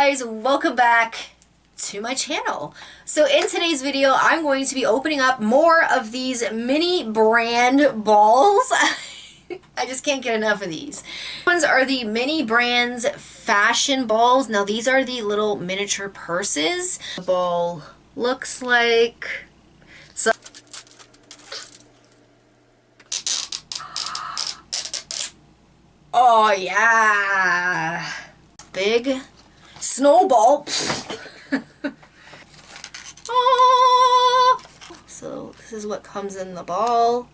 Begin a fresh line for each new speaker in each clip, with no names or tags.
guys, welcome back to my channel. So in today's video, I'm going to be opening up more of these mini brand balls. I just can't get enough of these. These ones are the mini brands fashion balls. Now these are the little miniature purses. The ball looks like so. Oh yeah, big snowball. Oh. So this is what comes in the ball.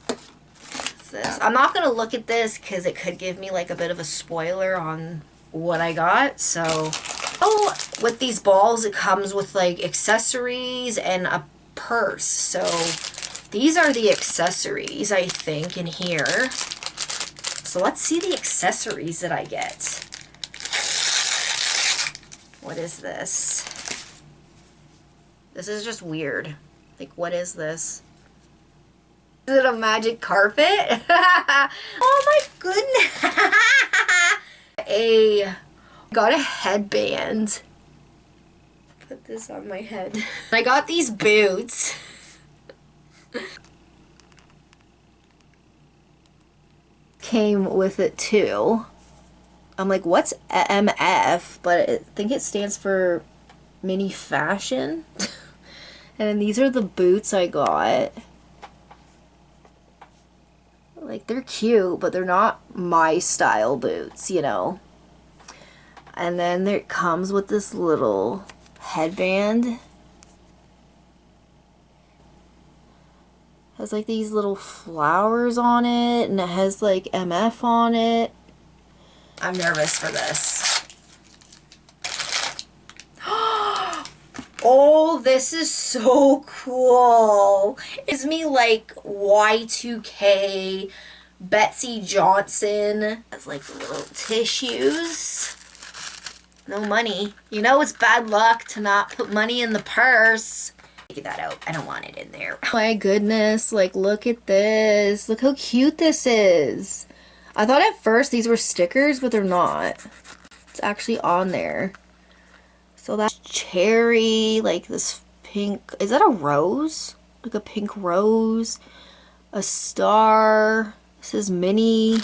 What's this? I'm not gonna look at this because it could give me like a bit of a spoiler on what I got. So, oh, with these balls, it comes with like accessories and a purse. So these are the accessories, I think, in here. So let's see the accessories that I get. What is this? This is just weird. Like, what is this? Is it a magic carpet? Oh my goodness. Got a headband. Put this on my head. I got these boots. Came with it too. I'm like, what's MF? But I think it stands for mini fashion. And these are the boots I got. Like, they're cute, but they're not my style boots, you know. And then it comes with this little headband. Has like these little flowers on it, and it has like MF on it. I'm nervous for this. Oh, this is so cool. It's me like Y2K Betsy Johnson. Has like little tissues. No money. You know it's bad luck to not put money in the purse. Take that out. I don't want it in there. My goodness, like look at this. Look how cute this is. I thought at first these were stickers, but they're not. It's actually on there. So that's cherry, like this pink, is that a rose? Like a pink rose, a star. This is mini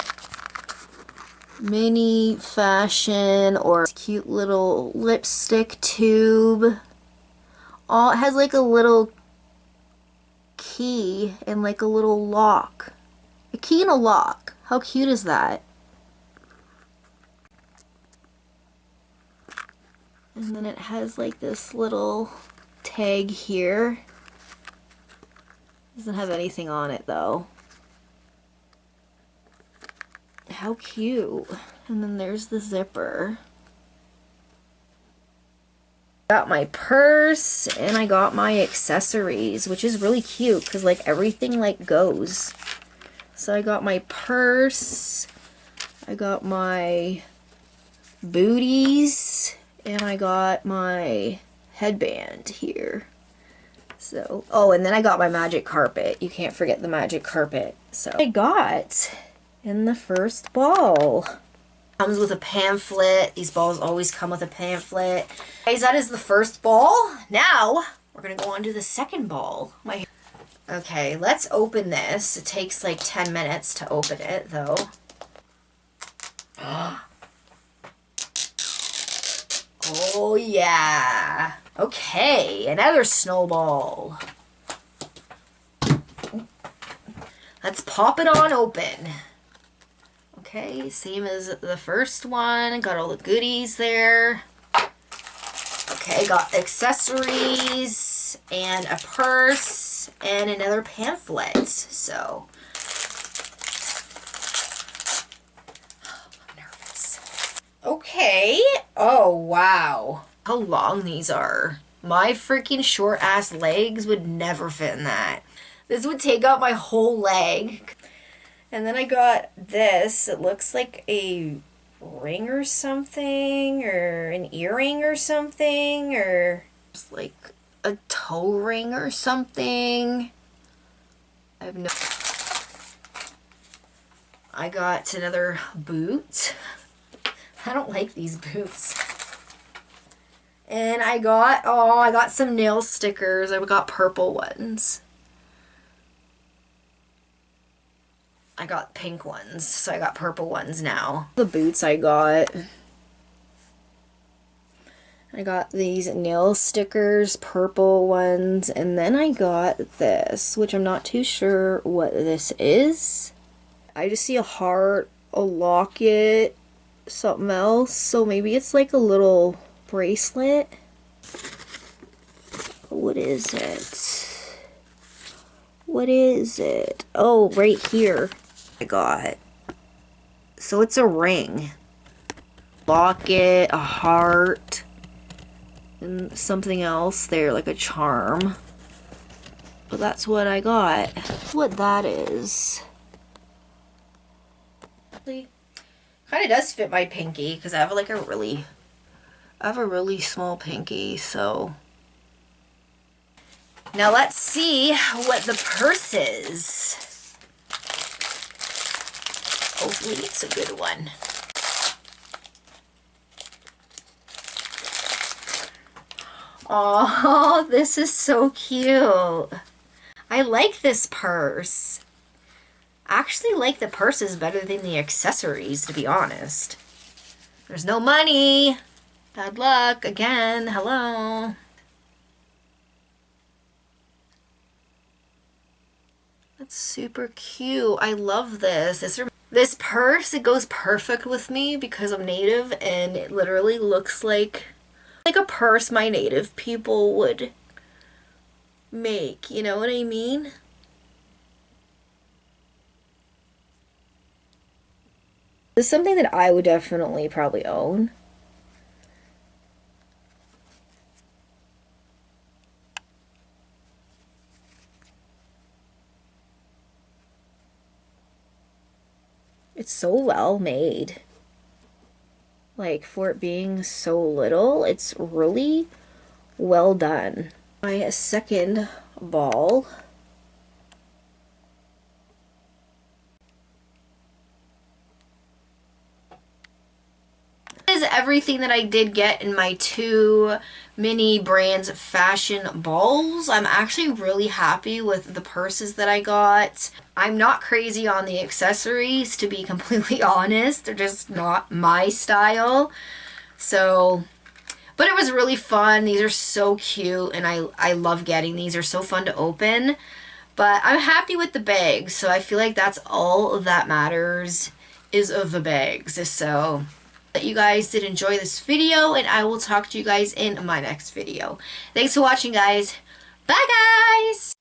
fashion, or cute little lipstick tube. Oh, it has like a little key and like a little lock. A key and a lock. How cute is that? And then it has like this little tag here. Doesn't have anything on it though. How cute. And then there's the zipper. Got my purse and I got my accessories, which is really cute because like everything like goes. So I got my purse, I got my booties, and I got my headband here. So, oh, and then I got my magic carpet. You can't forget the magic carpet. So I got in the first ball. Comes with a pamphlet. These balls always come with a pamphlet. Guys, that is the first ball. Now we're gonna go on to the second ball. Okay, let's open this. It takes like 10 minutes to open it though. Oh yeah. Okay, another snowball. Let's pop it on open. Okay, same as the first one. Got all the goodies there. Okay, got accessories and a purse and another pamphlet. So, I'm nervous. Okay. Oh, wow. How long these are. My freaking short ass legs would never fit in that. This would take up my whole leg. And then I got this. It looks like a ring or something, or an earring or something, or just like a toe ring or something. I have no... I got another boot. I don't like these boots. And I got some nail stickers. I got purple ones. I got pink ones, so I got purple ones now. The boots I got these nail stickers, purple ones, and then I got this, which I'm not too sure what this is. I just see a heart, a locket, something else, so maybe it's like a little bracelet. What is it? What is it? Oh, right here. I got. So it's a ring. Locket, a heart, and something else there, like a charm. But that's what I got. What that is. Kind of does fit my pinky because I have like a really small pinky, so. Now let's see what the purse is. Hopefully it's a good one. Oh, this is so cute. I like this purse. I actually like the purses better than the accessories, to be honest. There's no money. Bad luck again. Hello. That's super cute. I love this. This purse, it goes perfect with me because I'm native, and it literally looks like a purse my native people would make. You know what I mean? This is something that I would definitely probably own. It's so well made. Like, for it being so little, it's really well done. My second ball. Is everything that I did get in my 2 mini brands fashion balls. I'm actually really happy with the purses that I got. I'm not crazy on the accessories, to be completely honest. They're just not my style. So, but it was really fun. These are so cute, and I love getting these. They're so fun to open. But I'm happy with the bags, so I feel like that's all that matters is of the bags. So that you guys did enjoy this video, and I will talk to you guys in my next video. Thanks for watching, guys. Bye, guys!